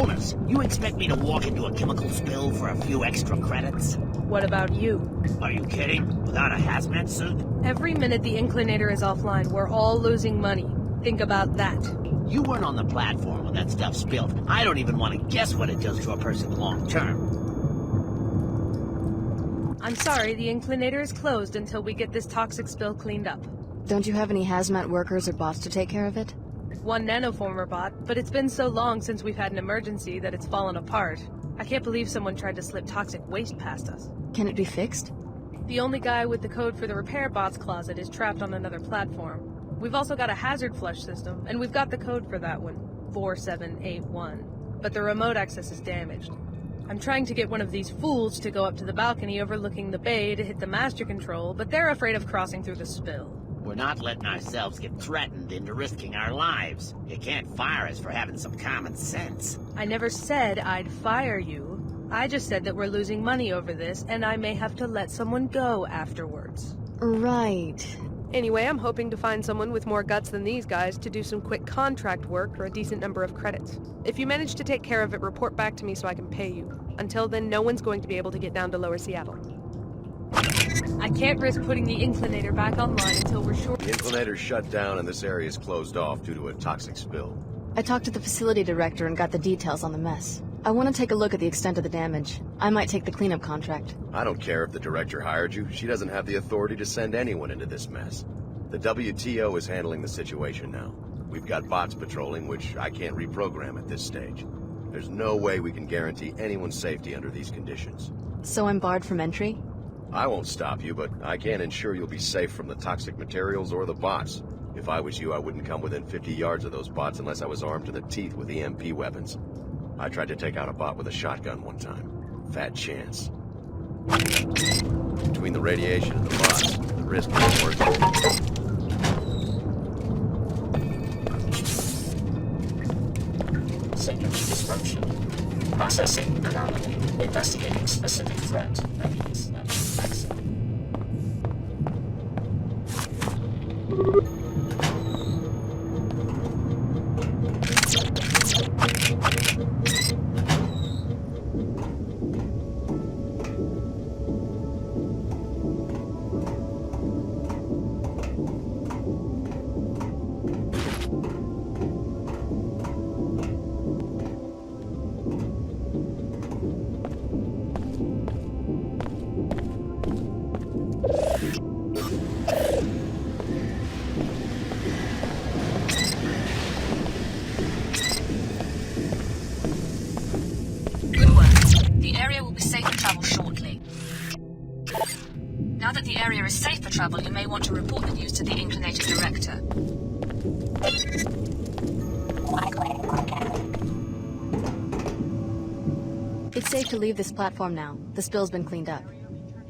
bonus. You expect me to walk into a chemical spill for a few extra credits? What about you? Are you kidding? Without a hazmat suit? Every minute the Inclinator is offline, we're all losing money. Think about that. You weren't on the platform when that stuff spilled. I don't even want to guess what it does to a person long term. I'm sorry, the Inclinator is closed until we get this toxic spill cleaned up. Don't you have any hazmat workers or bots to take care of it? One nanoformer bot, but it's been so long since we've had an emergency that it's fallen apart. I can't believe someone tried to slip toxic waste past us. Can it be fixed? The only guy with the code for the repair bot's closet is trapped on another platform. We've also got a hazard flush system, and we've got the code for that one, 4781. But the remote access is damaged. I'm trying to get one of these fools to go up to the balcony overlooking the bay to hit the master control, but they're afraid of crossing through the spill. We're not letting ourselves get threatened into risking our lives. You can't fire us for having some common sense. I never said I'd fire you. I just said that we're losing money over this, and I may have to let someone go afterwards. Right. Anyway, I'm hoping to find someone with more guts than these guys to do some quick contract work for a decent number of credits. If you manage to take care of it, report back to me so I can pay you. Until then, no one's going to be able to get down to Lower Seattle. I can't risk putting the Inclinator back online until we're sure— The Inclinator's shut down and this area is closed off due to a toxic spill. I talked to the facility director and got the details on the mess. I want to take a look at the extent of the damage. I might take the cleanup contract. I don't care if the director hired you. She doesn't have the authority to send anyone into this mess. The WTO is handling the situation now. We've got bots patrolling, which I can't reprogram at this stage. There's no way we can guarantee anyone's safety under these conditions. So I'm barred from entry? I won't stop you, but I can't ensure you'll be safe from the toxic materials or the bots. If I was you, I wouldn't come within 50 yards of those bots unless I was armed to the teeth with EMP weapons. I tried to take out a bot with a shotgun one time. Fat chance. Between the radiation and the bots, the risk isn't worth it. Signal disruption. Processing anomaly. Investigating specific threat. Exit. Now that the area is safe for travel, you may want to report the news to the Inclinator Director. It's safe to leave this platform now. The spill's been cleaned up.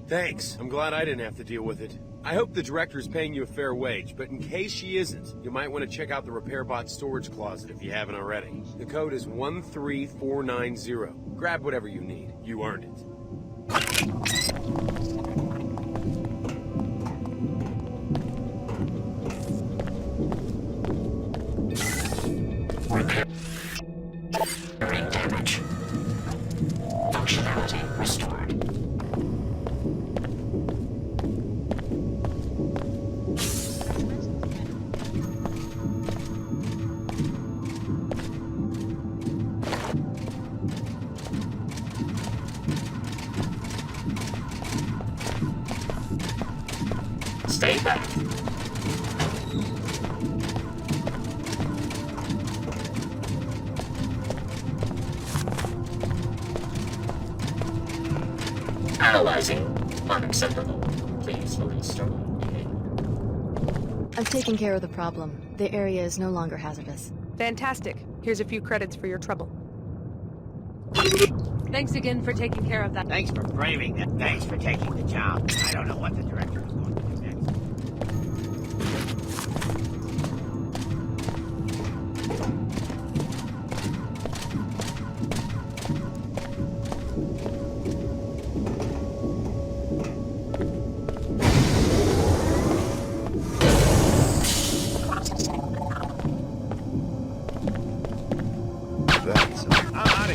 Thanks. I'm glad I didn't have to deal with it. I hope the director's paying you a fair wage, but in case she isn't, you might want to check out the RepairBot storage closet if you haven't already. The code is 13490. Grab whatever you need. You earned it. Brain damage. Functionality restored. Stay back. Analyzing. Unacceptable. Please restore. I've taken care of the problem. The area is no longer hazardous. Fantastic. Here's a few credits for your trouble. Thanks again for taking care of that. Thanks for braving it. Thanks for taking the job. I don't know what the director is going to do next. I'm out of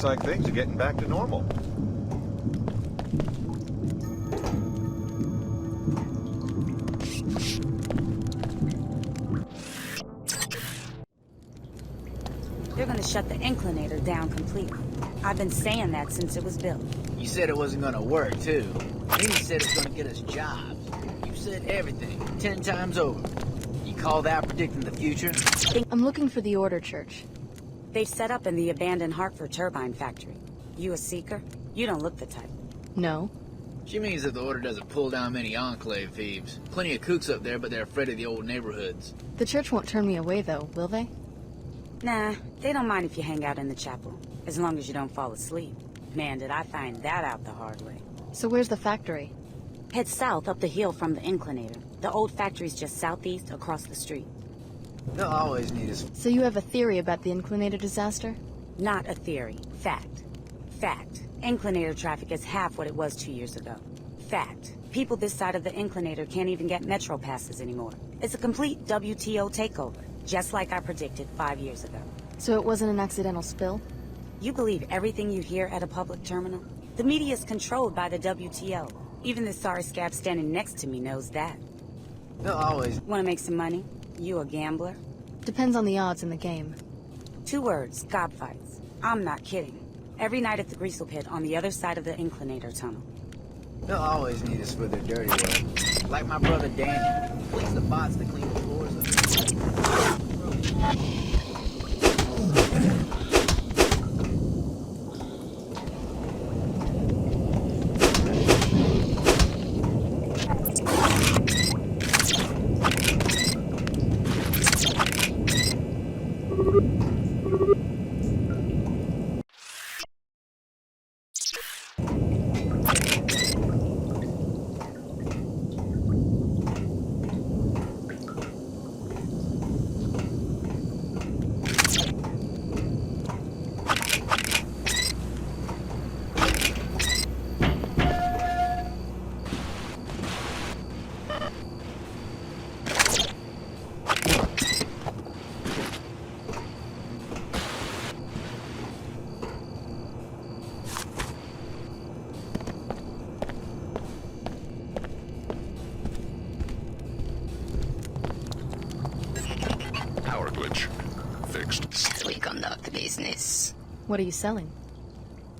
like things are getting back to normal. They're gonna shut the Inclinator down completely. I've been saying that since it was built. You said it wasn't gonna work, too. Then you said it's gonna get us jobs. You said everything, 10 times over. You call that predicting the future? I'm looking for the Order Church. They've set up in the abandoned Hartford turbine factory. You a seeker? You don't look the type. No. She means that the Order doesn't pull down many Enclave thieves. Plenty of kooks up there, but they're afraid of the old neighborhoods. The church won't turn me away, though, will they? Nah, they don't mind if you hang out in the chapel, as long as you don't fall asleep. Man, did I find that out the hard way. So where's the factory? Head south up the hill from the Inclinator. The old factory's just southeast across the street. They'll always need us. So you have a theory about the Inclinator disaster? Not a theory. Fact. Fact. Inclinator traffic is half what it was 2 years ago. Fact. People this side of the Inclinator can't even get metro passes anymore. It's a complete WTO takeover, just like I predicted 5 years ago. So it wasn't an accidental spill? You believe everything you hear at a public terminal? The media is controlled by the WTO. Even the sorry scab standing next to me knows that. They'll always... Want to make some money? You a gambler? Depends on the odds in the game. 2 words, gobfights. I'm not kidding. Every night at the Greasel Pit on the other side of the Inclinator tunnel. They'll always need us for their dirty work. Like my brother Danny. Please the bots to clean the floors of the... Power glitch. Fixed. Shall we conduct business? What are you selling?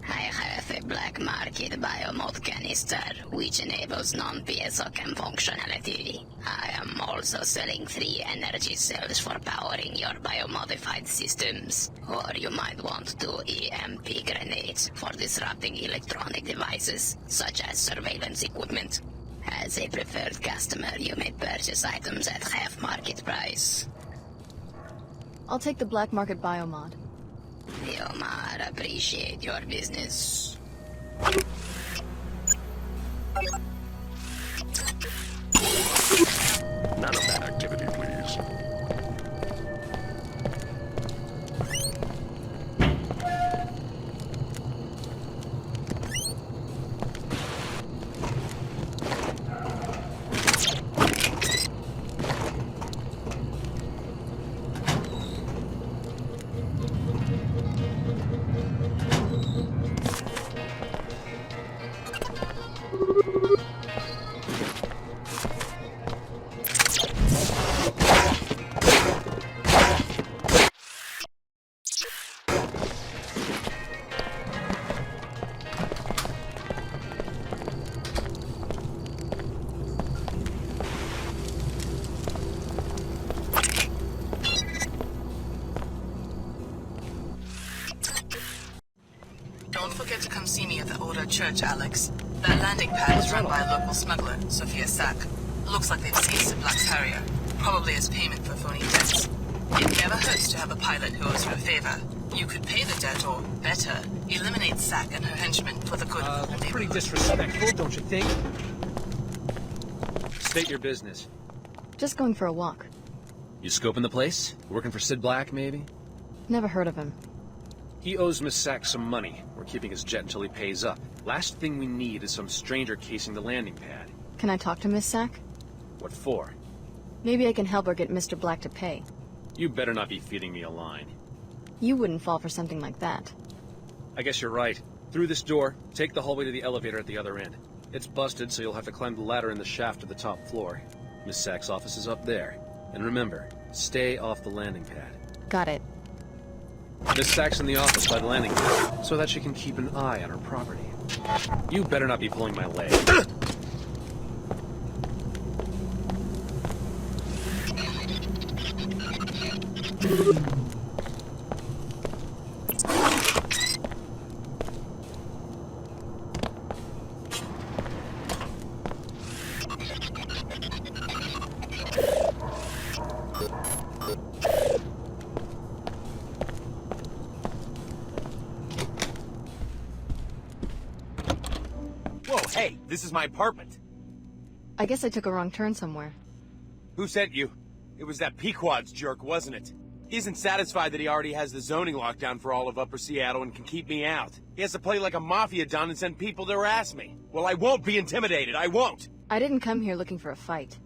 I have a black market biomod canister, which enables non-piezo chem functionality. I am also selling 3 energy cells for powering your biomodified systems. Or you might want 2 EMP grenades for disrupting electronic devices, such as surveillance equipment. As a preferred customer, you may purchase items at half market price. I'll take the black market biomod. Omar, appreciate your business. None of that activity, please. Don't forget to come see me at the Order Church, Alex. That landing pad is run by a local smuggler, Sophia Sack. Looks like they've seized Black's Harrier, probably as payment for phony debts. It never hurts to have a pilot who owes you a favor. You could pay the debt, or, better, eliminate Sack and her henchmen for the good of the whole Pretty neighborhood. disrespectful, don't you think? State your business. Just going for a walk. You scoping the place? Working for Sid Black, maybe? Never heard of him. He owes Miss Sack some money. We're keeping his jet until he pays up. Last thing we need is some stranger casing the landing pad. Can I talk to Miss Sack? What for? Maybe I can help her get Mr. Black to pay. You better not be feeding me a line. You wouldn't fall for something like that. I guess you're right. Through this door, take the hallway to the elevator at the other end. It's busted, so you'll have to climb the ladder in the shaft to the top floor. Miss Sack's office is up there. And remember, stay off the landing pad. Got it. Miss Sack's in the office by the landing pad, so that she can keep an eye on her property. You better not be pulling my leg. Whoa, hey, this is my apartment. I guess I took a wrong turn somewhere. Who sent you? It was that Pequod's jerk, wasn't it? He isn't satisfied that he already has the zoning lockdown for all of Upper Seattle and can keep me out. He has to play like a mafia don and send people to harass me. Well, I won't be intimidated. I won't. I didn't come here looking for a fight.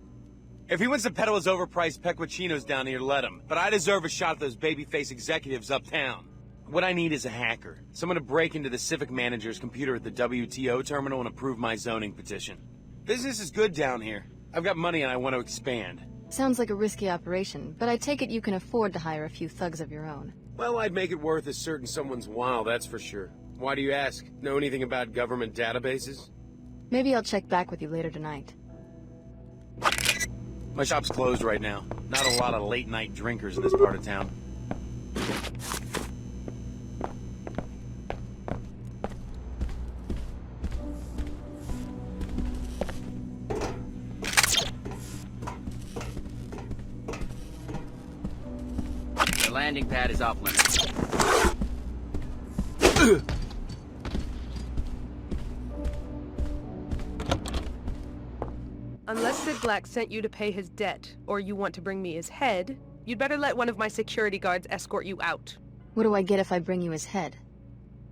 If he wants to peddle his overpriced peculinos down here, let him. But I deserve a shot at those babyface executives uptown. What I need is a hacker. Someone to break into the civic manager's computer at the WTO terminal and approve my zoning petition. Business is good down here. I've got money and I want to expand. Sounds like a risky operation, but I take it you can afford to hire a few thugs of your own. Well, I'd make it worth a certain someone's while, that's for sure. Why do you ask? Know anything about government databases? Maybe I'll check back with you later tonight. My shop's closed right now. Not a lot of late-night drinkers in this part of town. The landing pad is off limits. Unless Sid Black sent you to pay his debt, or you want to bring me his head, you'd better let one of my security guards escort you out. What do I get if I bring you his head?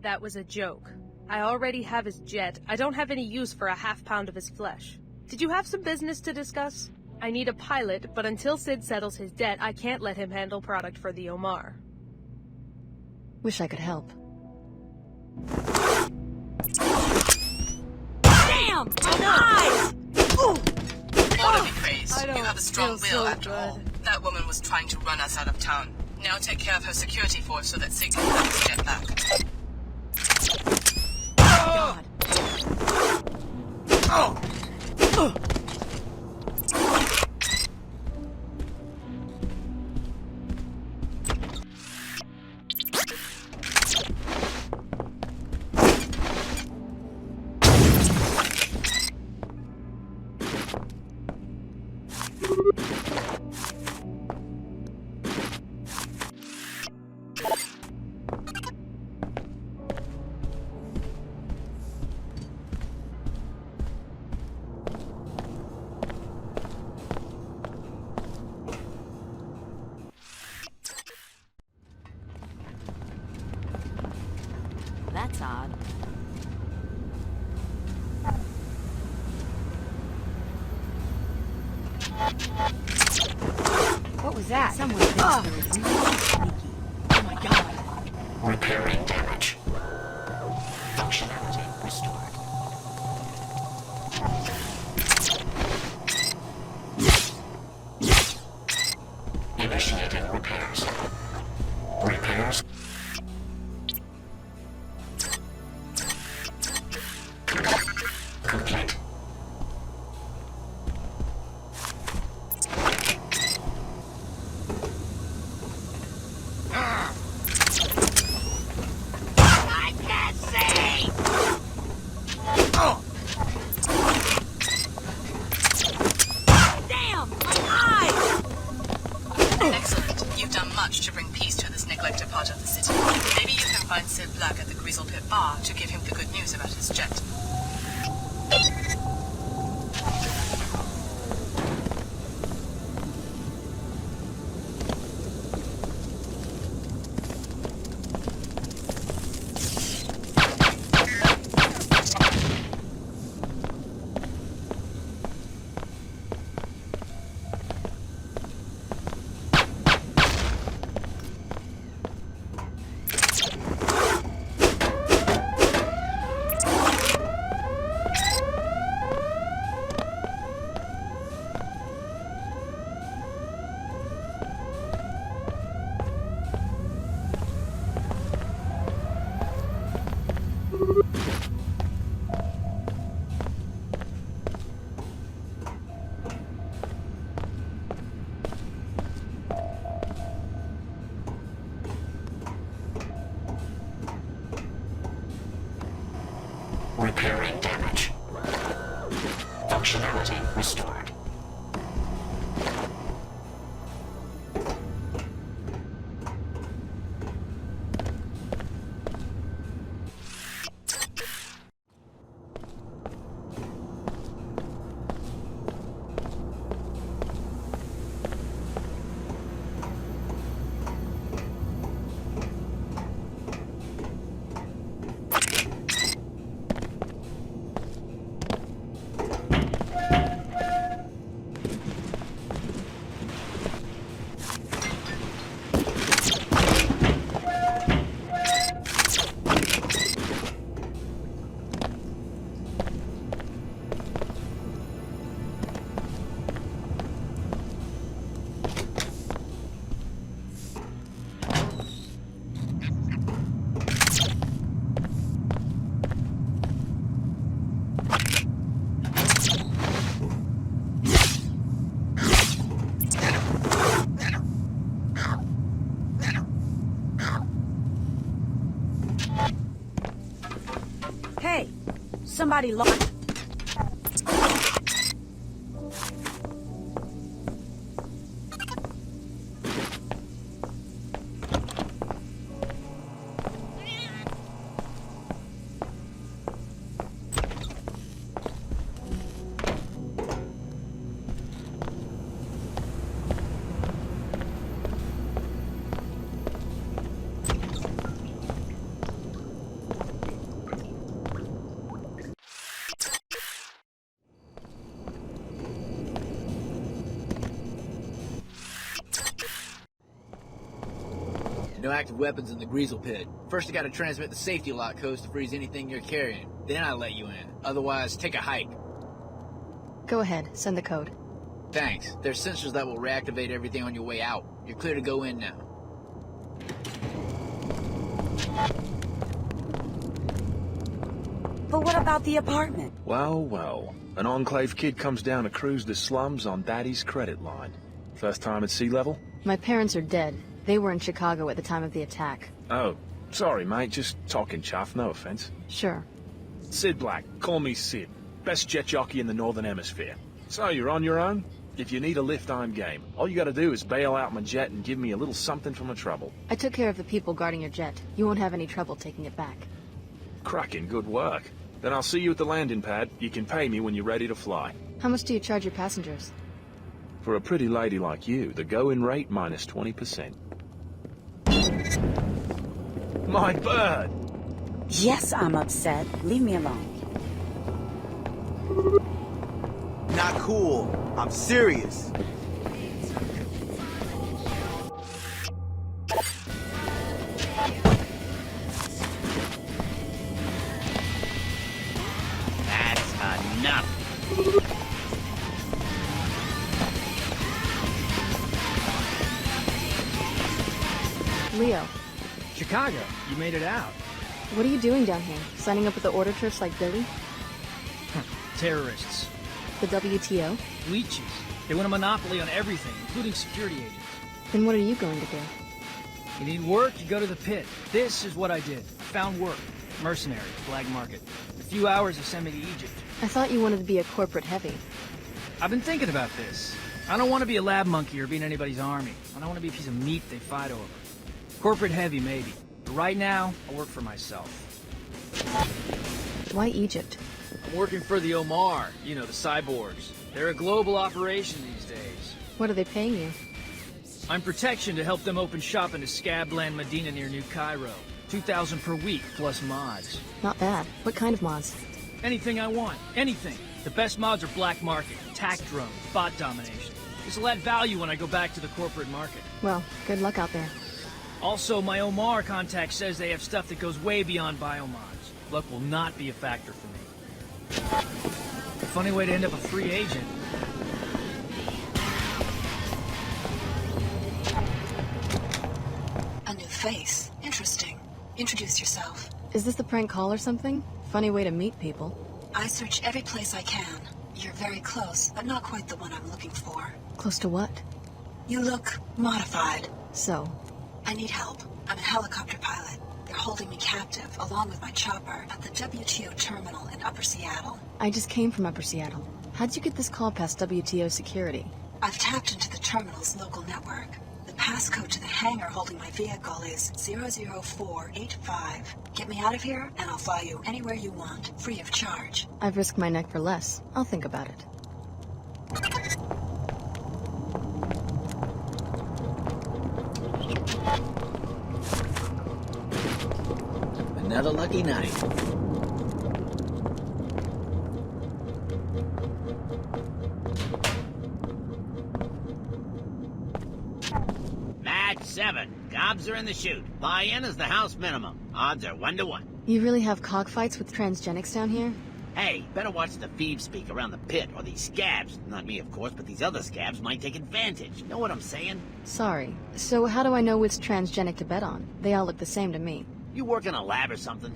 That was a joke. I already have his jet. I don't have any use for a half-pound of his flesh. Did you have some business to discuss? I need a pilot, but until Sid settles his debt, I can't let him handle product for the Omar. Wish I could help. Damn! My eyes! Ought to be praised. You have a strong feel will so after good. all. That woman was trying to run us out of town. Now take care of her security force so that Sid can have his jet back. God. That's odd. What was that? Someone thinks they were really sneaky. Oh my god. Repairing damage. Functionality restored. Initiating repairs. Repairs. Complete. I can't see! Damn! My eyes! Excellent. You've done much to bring peace to this neglected part of the city. Maybe you can find Sid Black at the Grizzle Pit Bar to give him the good news about his jet. restored. Hey, somebody locked. No active weapons in the Greasel pit. First I gotta transmit the safety lock codes to freeze anything you're carrying. Then I let you in. Otherwise, take a hike. Go ahead, send the code. Thanks. There's sensors that will reactivate everything on your way out. You're clear to go in now. But what about the apartment? Well, well. An Enclave kid comes down to cruise the slums on Daddy's credit line. First time at sea level? My parents are dead. They were in Chicago at the time of the attack. Oh, sorry, mate. Just talking chuff, no offense. Sure. Sid Black. Call me Sid. Best jet jockey in the Northern Hemisphere. So, you're on your own? If you need a lift, I'm game. All you gotta do is bail out my jet and give me a little something for my trouble. I took care of the people guarding your jet. You won't have any trouble taking it back. Cracking good work. Then I'll see you at the landing pad. You can pay me when you're ready to fly. How much do you charge your passengers? For a pretty lady like you, the going rate minus 20%. My bird! Yes, I'm upset. Leave me alone. Not cool. I'm serious. That's enough. Leo, Chicago, you made it out. what are you doing down here? Signing up with the Order Church like Billy? Terrorists. The WTO? Leeches. They want a monopoly on everything, including security agents. Then what are you going to do? You need work, you go to the pit. This is what I did. I found work. Mercenary, black market. In a few hours, they send me to Egypt. I thought you wanted to be a corporate heavy. I've been thinking about this. I don't want to be a lab monkey or be in anybody's army. I don't want to be a piece of meat they fight over. Corporate heavy, maybe. But right now, I work for myself. Why Egypt? I'm working for the Omar, you know, the cyborgs. They're a global operation these days. What are they paying you? I'm protection to help them open shop in Scabland, Medina near New Cairo. 2,000 per week, plus mods. Not bad. What kind of mods? Anything I want. Anything. The best mods are black market, attack drones, bot domination. This will add value when I go back to the corporate market. Well, good luck out there. Also, my Omar contact says they have stuff that goes way beyond biomods. Luck will not be a factor for me. Funny way to end up a free agent. A new face. Interesting. Introduce yourself. Is this the prank call or something? Funny way to meet people. I search every place I can. You're very close, but not quite the one I'm looking for. Close to what? You look modified. So? I need help. I'm a helicopter pilot. They're holding me captive, along with my chopper, at the WTO terminal in Upper Seattle. I just came from Upper Seattle. How'd you get this call past WTO security? I've tapped into the terminal's local network. The passcode to the hangar holding my vehicle is 00485. Get me out of here, and I'll fly you anywhere you want, free of charge. I've risked my neck for less. I'll think about it. Another lucky night. Match 7. Gobs are in the chute. Buy-in is the house minimum. Odds are 1 to 1. You really have cockfights with transgenics down here? Hey, better watch the thieves speak around the pit, or these scabs, not me of course, but these other scabs might take advantage. Know what I'm saying? Sorry. So how do I know which transgenic to bet on? They all look the same to me. You work in a lab or something?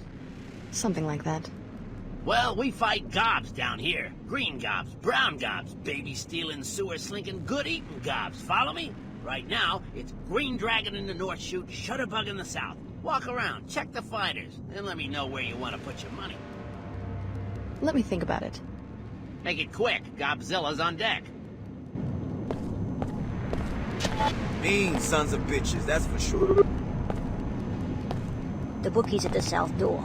Something like that. Well, we fight gobs down here. Green gobs, brown gobs, baby-stealing, sewer-slinking, good-eating gobs. Follow me? Right now, it's Green Dragon in the North Chute, Shutterbug in the South. Walk around, check the fighters, then let me know where you want to put your money. Let me think about it. Make it quick. Gobzilla's on deck. Mean sons of bitches, that's for sure. The bookie's at the south door.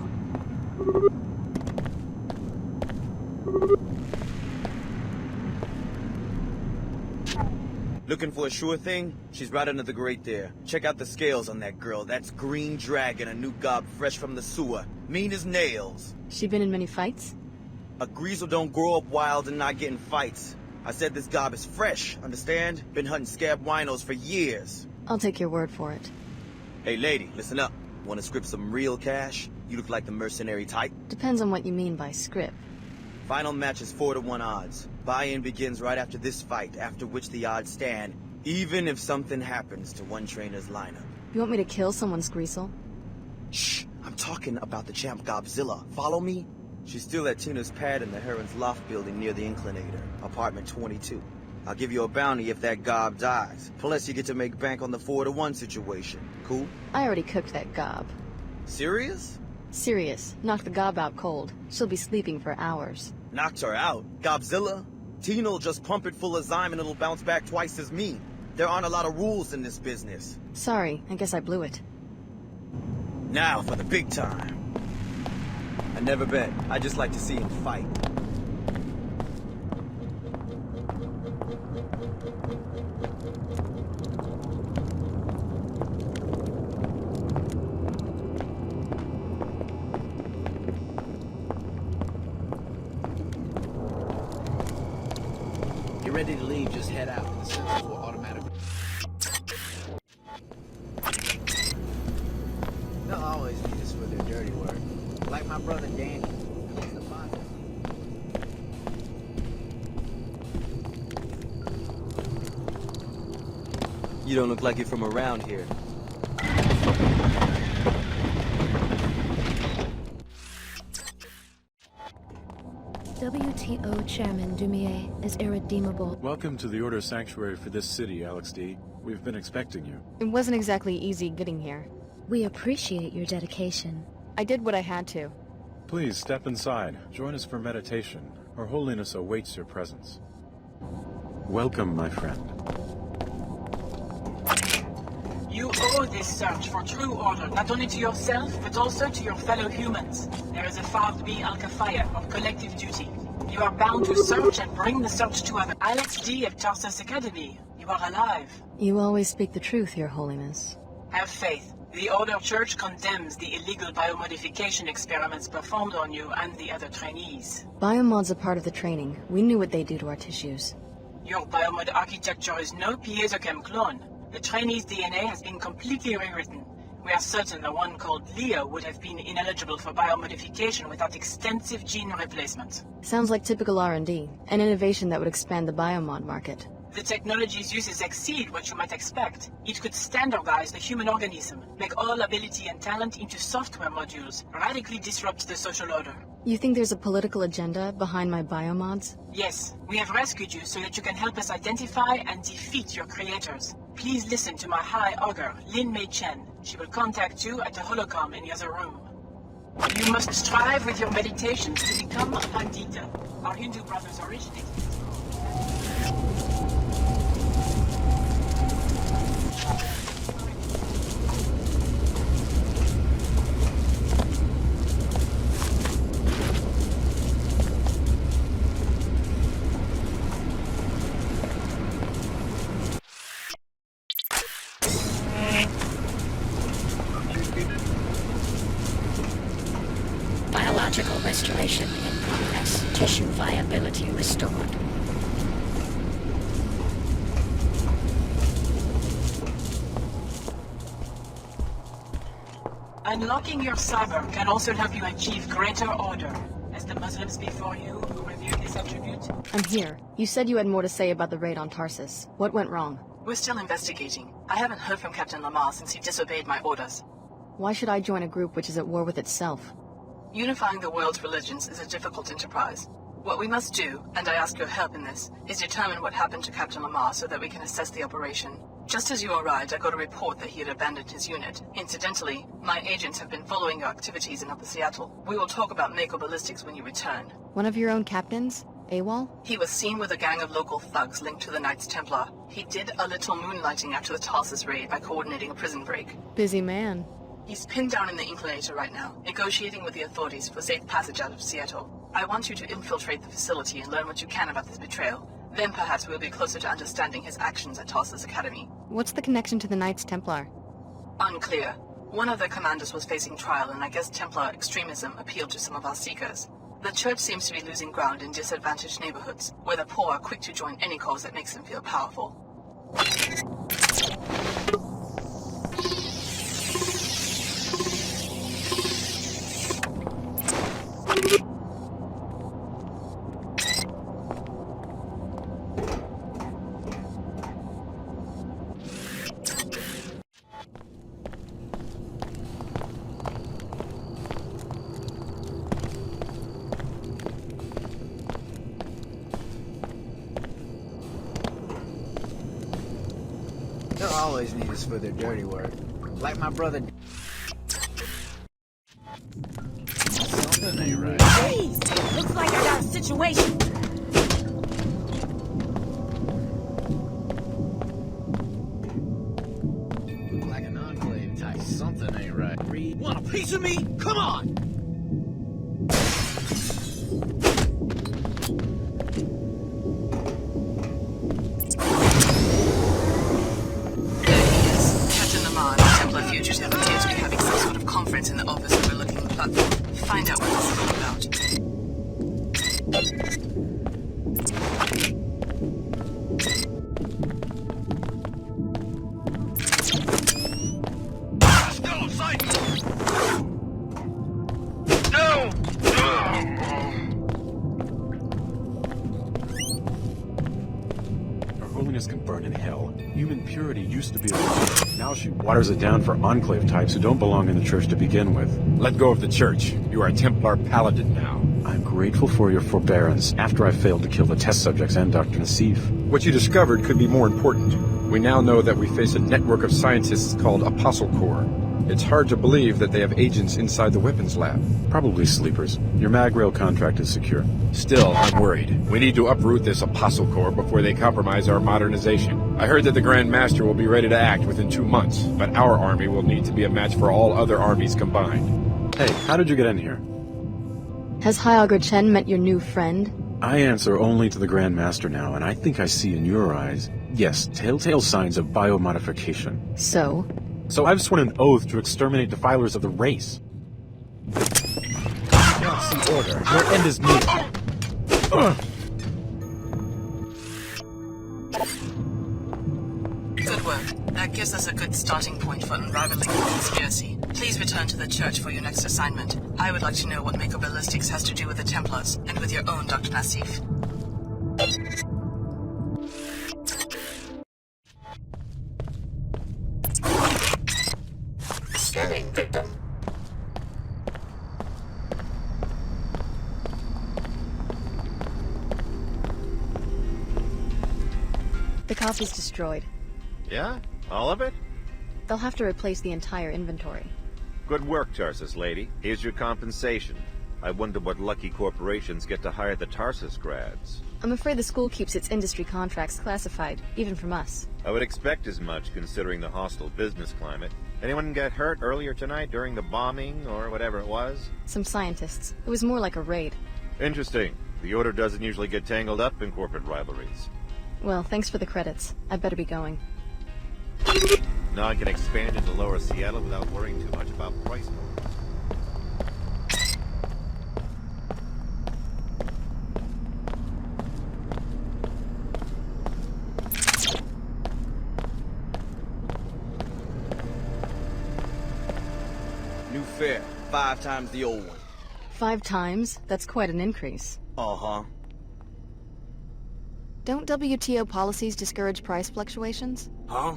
Looking for a sure thing? She's right under the grate there. Check out the scales on that girl. That's Green Dragon, a new gob fresh from the sewer. Mean as nails. She been in many fights? A greasel don't grow up wild and not get in fights. I said this gob is fresh, understand? Been hunting scab winos for years. I'll take your word for it. Hey lady, listen up. Want to script some real cash? You look like the mercenary type. Depends on what you mean by script. Final match is 4 to 1 odds. Buy-in begins right after this fight, after which the odds stand, even if something happens to one trainer's lineup. You want me to kill someone's greasel? Shh! I'm talking about the champ Gobzilla. Follow me? She's still at Tina's pad in the Heron's Loft building near the Inclinator, apartment 22. I'll give you a bounty if that gob dies. Plus you get to make bank on the 4 to 1 situation. Cool? I already cooked that gob. Serious? Serious. Knocked the gob out cold. She'll be sleeping for hours. Knocked her out? Gobzilla? Tina'll just pump it full of zyme and it'll bounce back twice as mean. There aren't a lot of rules in this business. Sorry, I guess I blew it. Now for the big time. I never bet. I just like to see him fight. Get ready to leave, just head out. The sensors will automatically... They'll always need us for their dirty work. Like my brother Danny. You don't look like you're from around here. WTO Chairman Dumier is irredeemable. Welcome to the Order Sanctuary for this city, Alex D. We've been expecting you. It wasn't exactly easy getting here. We appreciate your dedication. I did what I had to. Please step inside. Join us for meditation. Her Holiness awaits your presence. Welcome, my friend. You owe this search for true order, not only to yourself, but also to your fellow humans. There is a Fard Al-Kafaya of collective duty. You are bound to search and bring the search to others. Alex D. of Tarsus Academy, you are alive. You always speak the truth, Your Holiness. Have faith. The Order Church condemns the illegal biomodification experiments performed on you and the other trainees. Biomods are part of the training. We knew what they do to our tissues. Your biomod architecture is no piezochem clone. The trainee's DNA has been completely rewritten. We are certain the one called Leo would have been ineligible for biomodification without extensive gene replacement. Sounds like typical R&D, an innovation that would expand the biomod market. The technology's uses exceed what you might expect. It could standardize the human organism, make all ability and talent into software modules, radically disrupt the social order. You think there's a political agenda behind my biomods? Yes, we have rescued you so that you can help us identify and defeat your creators. Please listen to my High Augur, Lin Mei Chen. She will contact you at the holocom in the other room. You must strive with your meditations to become a Pandita. Our Hindu brothers originated. Biological restoration in progress. Tissue viability restored. Unlocking your cyber can also help you achieve greater order. As the Muslims before you who revered this attribute. I'm here. You said you had more to say about the raid on Tarsus. What went wrong? We're still investigating. I haven't heard from Captain Lamar since he disobeyed my orders. Why should I join a group which is at war with itself? Unifying the world's religions is a difficult enterprise. What we must do, and I ask your help in this, is determine what happened to Captain Lamar so that we can assess the operation. Just as you arrived, I got a report that he had abandoned his unit. Incidentally, my agents have been following your activities in Upper Seattle. We will talk about Mako Ballistics when you return. One of your own captains? AWOL? He was seen with a gang of local thugs linked to the Knights Templar. He did a little moonlighting after the Tarsus raid by coordinating a prison break. Busy man. He's pinned down in the Inclinator right now, negotiating with the authorities for safe passage out of Seattle. I want you to infiltrate the facility and learn what you can about this betrayal. Then perhaps we'll be closer to understanding his actions at Tarsus Academy. What's the connection to the Knights Templar? Unclear. One of their commanders was facing trial, and I guess Templar extremism appealed to some of our seekers. The church seems to be losing ground in disadvantaged neighborhoods, where the poor are quick to join any cause that makes them feel powerful. They'll always need us for their dirty work. Like my brother. Something ain't right. Jeez! Looks like I got a situation. Like an enclave type. Something ain't right. Reed. Want a piece of me? Come on! Fugitive appear to be having some sort of conference in the office overlooking the platform. Find out what this is all about. Still in sight! No! Her Holiness can burn in hell. Human purity used to be a law. Now she waters it down for enclave types who don't belong in the church to begin with. Let go of the church. You are a Templar paladin now. I'm grateful for your forbearance after I failed to kill the test subjects and Dr. Nassif. What you discovered could be more important. We now know that we face a network of scientists called Apostle Corps. It's hard to believe that they have agents inside the weapons lab. Probably sleepers. Your mag-rail contract is secure. Still, I'm worried. We need to uproot this Apostle Corps before they compromise our modernization. I heard that the Grand Master will be ready to act within 2 months, but our army will need to be a match for all other armies combined. Hey, how did you get in here? Has Hyager Chen met your new friend? I answer only to the Grand Master now, and I think I see in your eyes, yes, telltale signs of biomodification. So? So I've sworn an oath to exterminate defilers of the race. I cannot see order. Your end is near. Good work. That gives us a good starting point for unraveling the conspiracy. Please return to the church for your next assignment. I would like to know what Mako Ballistics has to do with the Templars, and with your own Dr. Nassif. Scanning victim. The copy's destroyed. Yeah? All of it? They'll have to replace the entire inventory. Good work, Tarsus lady. Here's your compensation. I wonder what lucky corporations get to hire the Tarsus grads. I'm afraid the school keeps its industry contracts classified, even from us. I would expect as much, considering the hostile business climate. Anyone get hurt earlier tonight during the bombing, or whatever it was? Some scientists. It was more like a raid. Interesting. The Order doesn't usually get tangled up in corporate rivalries. Well, thanks for the credits. I better be going. Now I can expand into Lower Seattle without worrying too much about price movements. New fare, 5 times the old one. 5 times? That's quite an increase. Uh-huh. Don't WTO policies discourage price fluctuations? Huh?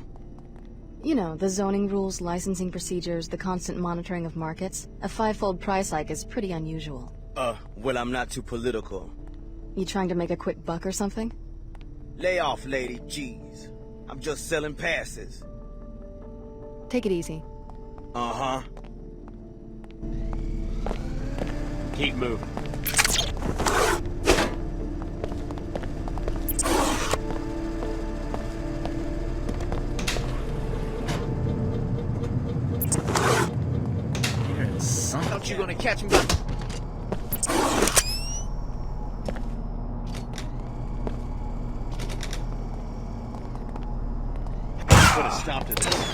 You know, the zoning rules, licensing procedures, the constant monitoring of markets. A 5-fold price hike is pretty unusual. Well, I'm not too political. You trying to make a quick buck or something? Lay off, lady. Jeez. I'm just selling passes. Take it easy. Uh-huh. Keep moving. Thought you were gonna catch me by... Put a stop to this.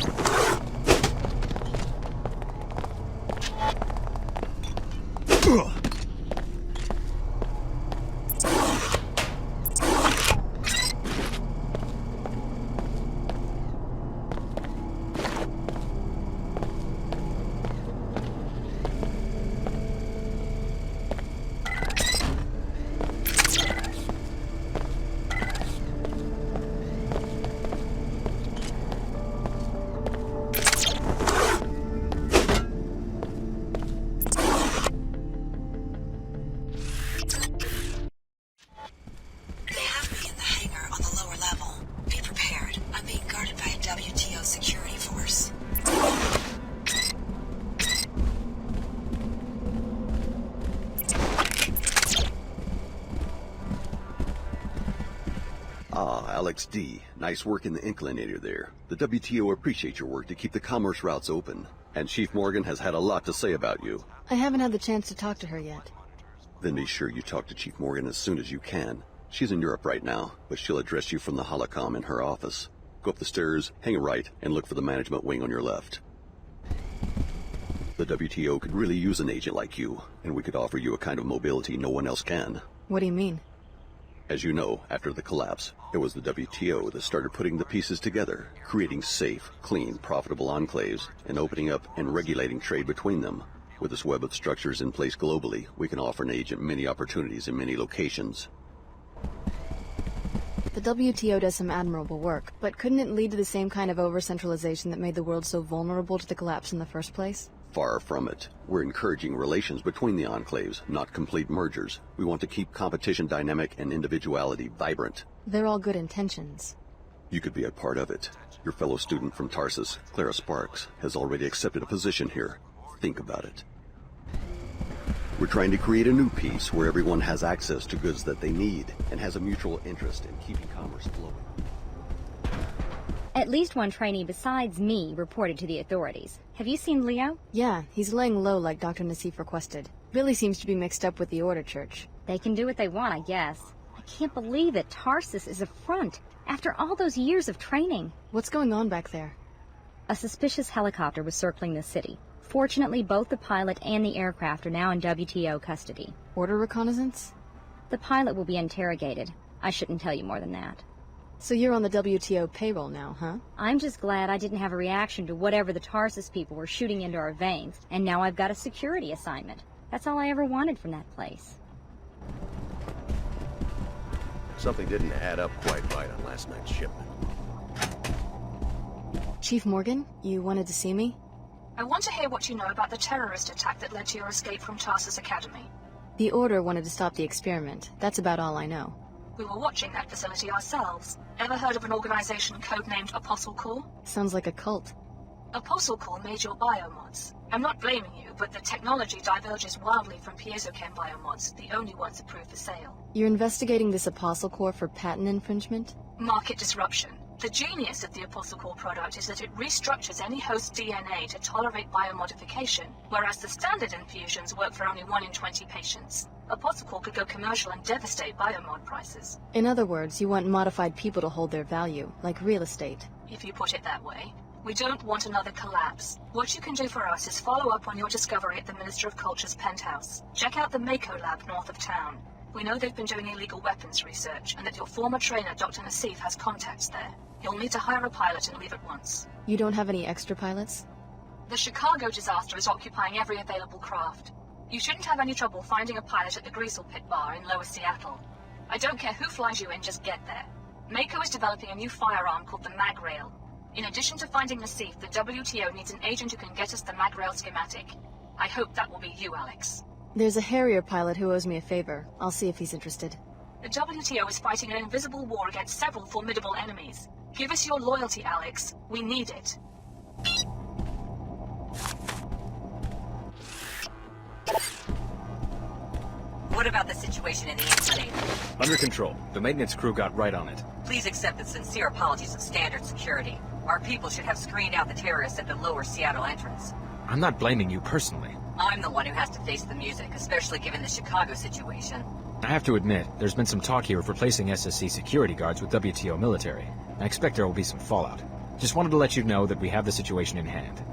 Alex D. Nice work in the Inclinator there. The WTO appreciates your work to keep the commerce routes open. And Chief Morgan has had a lot to say about you. I haven't had the chance to talk to her yet. Then be sure you talk to Chief Morgan as soon as you can. She's in Europe right now, but she'll address you from the holocom in her office. Go up the stairs, hang a right, and look for the management wing on your left. The WTO could really use an agent like you, and we could offer you a kind of mobility no one else can. What do you mean? As you know, after the collapse, it was the WTO that started putting the pieces together, creating safe, clean, profitable enclaves, and opening up and regulating trade between them. With this web of structures in place globally, we can offer an agent many opportunities in many locations. The WTO does some admirable work, but couldn't it lead to the same kind of over-centralization that made the world so vulnerable to the collapse in the first place? Far from it. We're encouraging relations between the enclaves, not complete mergers. We want to keep competition dynamic and individuality vibrant. They're all good intentions. You could be a part of it. Your fellow student from Tarsus, Clara Sparks, has already accepted a position here. Think about it. We're trying to create a new peace where everyone has access to goods that they need and has a mutual interest in keeping commerce flowing. At least one trainee besides me reported to the authorities. Have you seen Leo? Yeah, he's laying low like Dr. Nassif requested. Really seems to be mixed up with the Order Church. They can do what they want, I guess. I can't believe that Tarsus is a front after all those years of training. What's going on back there? A suspicious helicopter was circling the city. Fortunately, both the pilot and the aircraft are now in WTO custody. Order reconnaissance? The pilot will be interrogated. I shouldn't tell you more than that. So you're on the WTO payroll now, huh? I'm just glad I didn't have a reaction to whatever the Tarsus people were shooting into our veins, and now I've got a security assignment. That's all I ever wanted from that place. Something didn't add up quite right on last night's shipment. Chief Morgan, you wanted to see me? I want to hear what you know about the terrorist attack that led to your escape from Tarsus Academy. The Order wanted to stop the experiment. That's about all I know. We were watching that facility ourselves. Ever heard of an organization codenamed Apostle Call? Sounds like a cult. Apostle Call made your biomods. I'm not blaming you, but the technology diverges wildly from piezochem biomods, the only ones approved for sale. You're investigating this Apostle Core for patent infringement? Market disruption. The genius of the Apostle Core product is that it restructures any host DNA to tolerate biomodification, whereas the standard infusions work for only 1 in 20 patients. Apostle Core could go commercial and devastate biomod prices. In other words, you want modified people to hold their value, like real estate. If you put it that way. We don't want another collapse. What you can do for us is follow up on your discovery at the Minister of Culture's penthouse. Check out the Mako lab north of town. We know they've been doing illegal weapons research, and that your former trainer, Dr. Nassif, has contacts there. You'll need to hire a pilot and leave at once. You don't have any extra pilots? The Chicago disaster is occupying every available craft. You shouldn't have any trouble finding a pilot at the Greasel Pit Bar in Lower Seattle. I don't care who flies you in, just get there. Mako is developing a new firearm called the Mag-Rail. In addition to finding Nassif, the WTO needs an agent who can get us the Mag-Rail schematic. I hope that will be you, Alex. There's a Harrier pilot who owes me a favor. I'll see if he's interested. The WTO is fighting an invisible war against several formidable enemies. Give us your loyalty, Alex. We need it. What about the situation in the Inclinator? Under control. The maintenance crew got right on it. Please accept the sincere apologies of standard security. Our people should have screened out the terrorists at the lower Seattle entrance. I'm not blaming you personally. I'm the one who has to face the music, especially given the Chicago situation. I have to admit, there's been some talk here of replacing SSC security guards with WTO military. I expect there will be some fallout. Just wanted to let you know that we have the situation in hand.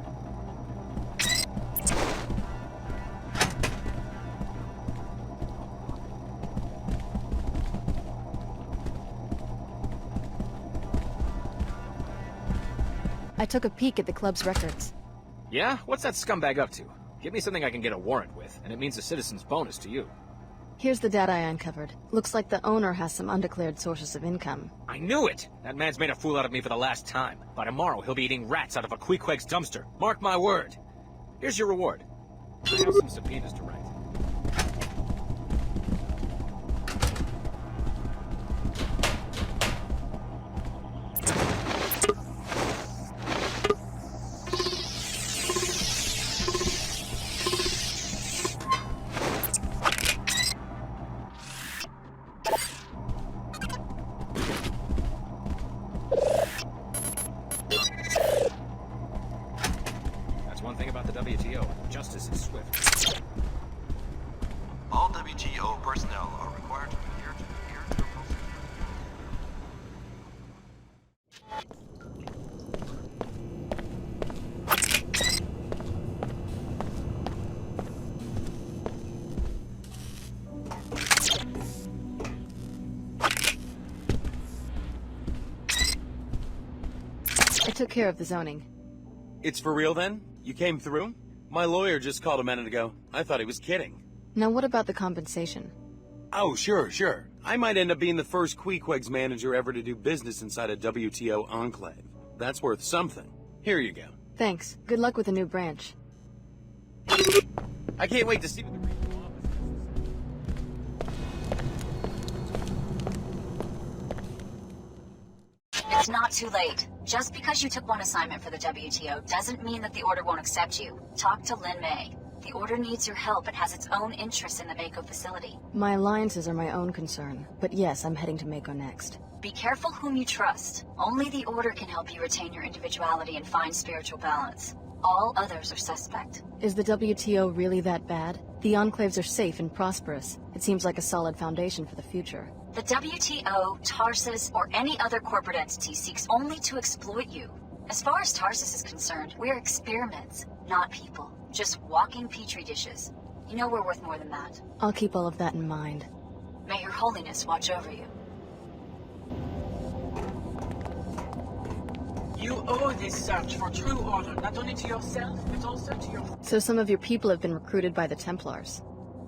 I took a peek at the club's records. Yeah? What's that scumbag up to? Give me something I can get a warrant with, and it means a citizen's bonus to you. Here's the data I uncovered. Looks like the owner has some undeclared sources of income. I knew it! That man's made a fool out of me for the last time. By tomorrow, he'll be eating rats out of a Queequeg's dumpster. Mark my word. Here's your reward. I have some subpoenas to write. One thing about the WTO, justice is swift. All WTO personnel are required to adhere to the air I took care of the zoning. It's for real then? You came through? My lawyer just called a minute ago. I thought he was kidding. Now what about the compensation? Oh, sure. I might end up being the first Queequeg's manager ever to do business inside a WTO enclave. That's worth something. Here you go. Thanks. Good luck with the new branch. I can't wait to see what the It's not too late. Just because you took one assignment for the WTO doesn't mean that the Order won't accept you. Talk to Lin May. The Order needs your help and has its own interests in the Mako facility. My alliances are my own concern, but yes, I'm heading to Mako next. Be careful whom you trust. Only the Order can help you retain your individuality and find spiritual balance. All others are suspect. Is the WTO really that bad? The enclaves are safe and prosperous. It seems like a solid foundation for the future. The WTO, Tarsus, or any other corporate entity seeks only to exploit you. As far as Tarsus is concerned, we're experiments, not people. Just walking petri dishes. You know we're worth more than that. I'll keep all of that in mind. May Your Holiness watch over you. You owe this search for true order, not only to yourself, but also to your... So some of your people have been recruited by the Templars?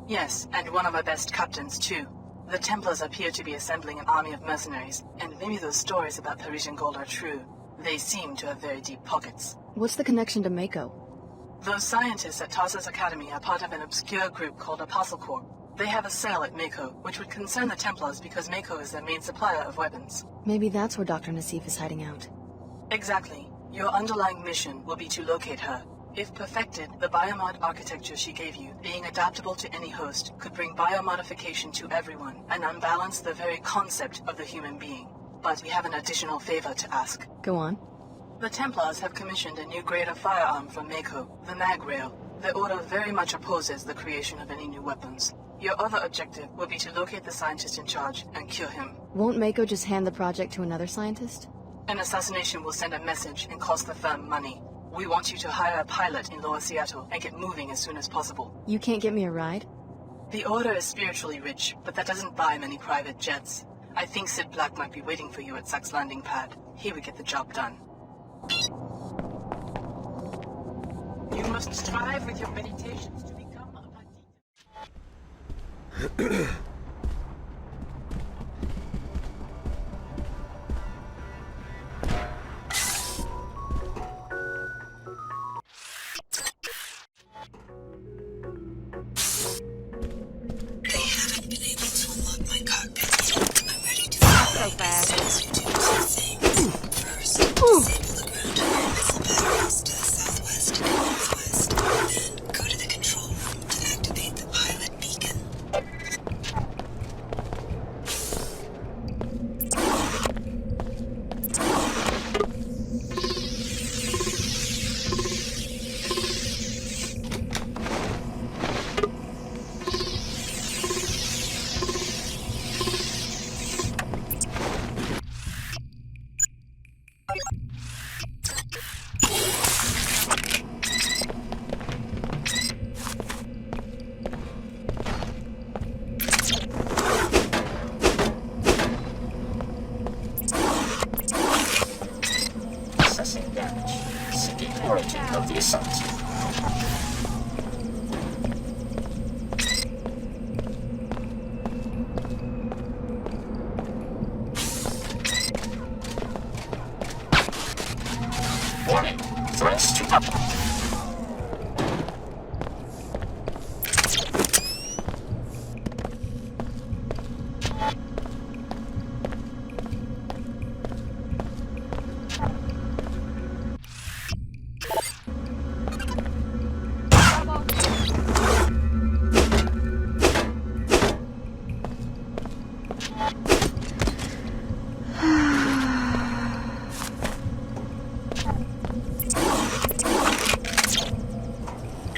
Yes, and one of our best captains, too. The Templars appear to be assembling an army of mercenaries, and maybe those stories about Parisian gold are true. They seem to have very deep pockets. What's the connection to Mako? Those scientists at Tarsus Academy are part of an obscure group called Apostle Corps. They have a cell at Mako, which would concern the Templars because Mako is their main supplier of weapons. Maybe that's where Dr. Nassif is hiding out. Exactly. Your underlying mission will be to locate her. If perfected, the biomod architecture she gave you, being adaptable to any host, could bring biomodification to everyone and unbalance the very concept of the human being. But we have an additional favor to ask. Go on. The Templars have commissioned a new grade of firearm from Mako, the Mag Rail. The Order very much opposes the creation of any new weapons. Your other objective will be to locate the scientist in charge and kill him. Won't Mako just hand the project to another scientist? An assassination will send a message and cost the firm money. We want you to hire a pilot in Lower Seattle and get moving as soon as possible. You can't get me a ride? The Order is spiritually rich, but that doesn't buy many private jets. I think Sid Black might be waiting for you at Sack's landing pad. He would get the job done. You must strive with your meditations to become a They haven't been able to unlock my cockpit yet. I'm ready to fly as soon as you do two things. First, disable the ground and missile batteries to the southwest and northwest. Then, go to the control room to activate the pilot beacon. Assessing damage. Seeking origin of the assault. Warning. Threats to upload.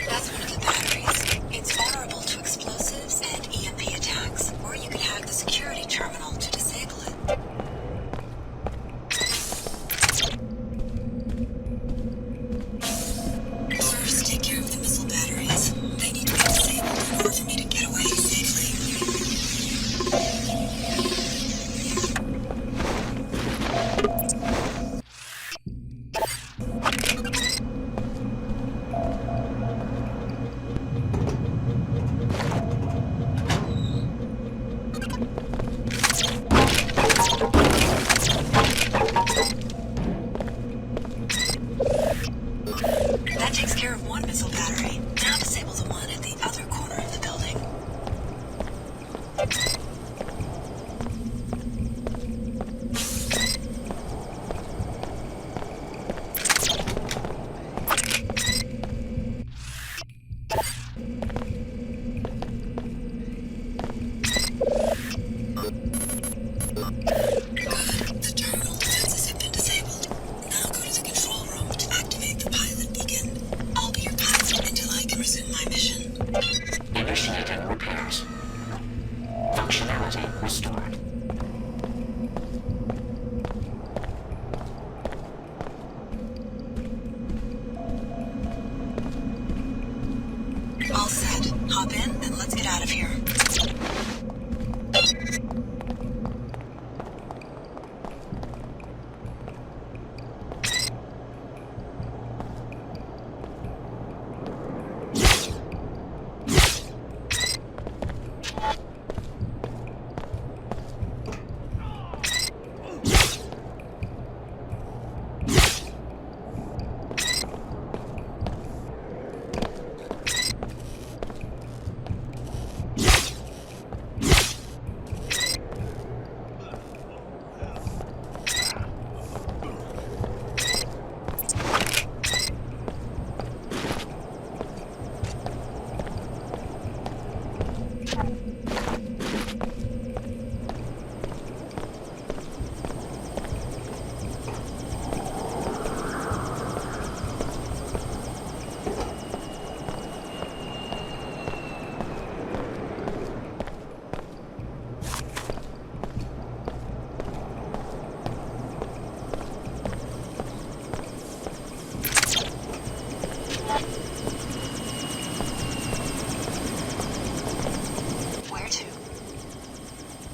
That's one of the batteries. It's vulnerable to explosives and EMP attacks, or you could hack the security terminal to disable it. First, take care of the missile batteries. They need to be disabled in order for me to get away safely. That takes care of one missile battery. Now disable the one at the other corner of the building. Good. The terminal defenses have been disabled. Now go to the control room to activate the pilot beacon. I'll be your pilot until I can resume my mission. Initiating repairs. Functionality restored. All set. Hop in and let's get out of here.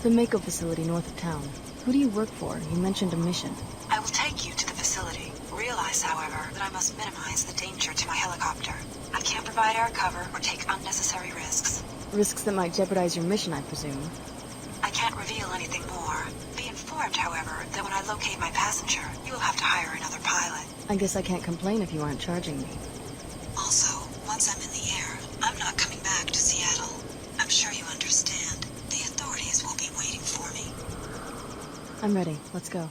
The Mako facility north of town. Who do you work for? You mentioned a mission. I will take you to the facility. Realize, however, that I must minimize the danger to my helicopter. I can't provide air cover or take unnecessary risks. Risks that might jeopardize your mission, I presume. I can't reveal anything more. Be informed, however, that when I locate my passenger, you will have to hire another pilot. I guess I can't complain if you aren't charging me. Also, once I'm in the air, I'm not coming back to Seattle. I'm sure you understand. The authorities will be waiting for me. I'm ready. Let's go.